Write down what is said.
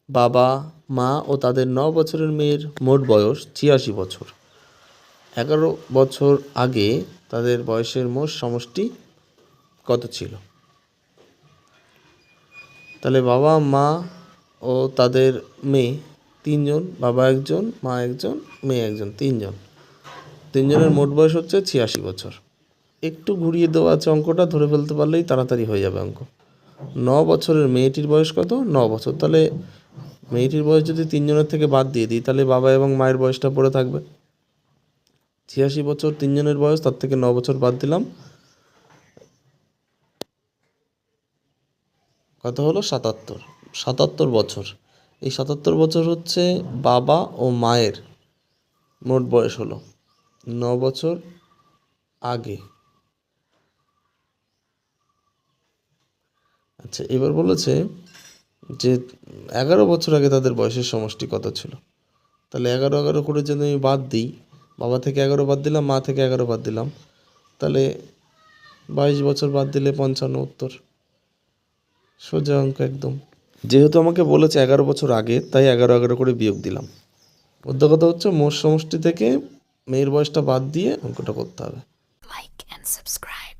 বাবা, মা ও তাদের 9 বছরের মেয়ের মোট বয়স 86 বছর। 11 বছর আগে তাদের বয়সের মোট সমষ্টি কত ছিল? তাহলে বাবা, মা ও তাদের মেয়ে 3 জন, বাবা 1জন, মা 1জন, মেয়ে 1জন, 3জন। 3জনের মোট বয়স হচ্ছে 86 বছর। একটু ঘুরিয়ে দেওয়া আছে অঙ্কটা, ধরে ফেলতে পারলেই তাড়াতাড়ি হয়ে যাবে অঙ্ক। 9 বছরের মেয়েটির বয়স কত? 9 বছর। তাহলে মেয়েটির বয়স যদি 3জনের থেকে বাদ দিয়ে দিই, তাহলে বাবা এবং মায়ের বয়সটা পড়ে থাকবে। 86 বছর 3জনের বয়স, তার থেকে 9 বছর বাদ দিলাম, কত হলো? 77। 77 বছর। এই 77 বছর হচ্ছে বাবা ও মায়ের মোট বয়স হলো 9 বছর আগে। আচ্ছা, এবার বলেছে যে 11 বছর আগে তাদের বয়সের সমষ্টি কত ছিল। তাহলে 11 11 করে যদি আমি বাদ দিই, বাবা থেকে 11 বাদ দিলাম, মা থেকে 11 বাদ দিলাম, তাহলে 22 বছর বাদ দিলে 55 উত্তর। সোজা অঙ্ক একদম। যেহেতু আমাকে বলেছে 11 বছর আগে, তাই 11 11 করে বিয়োগ দিলাম। বুদ্ধ কথা হচ্ছে মোট সমষ্টি থেকে মেয়ের বয়সটা বাদ দিয়ে অঙ্কটা করতে হবে। Like and subscribe.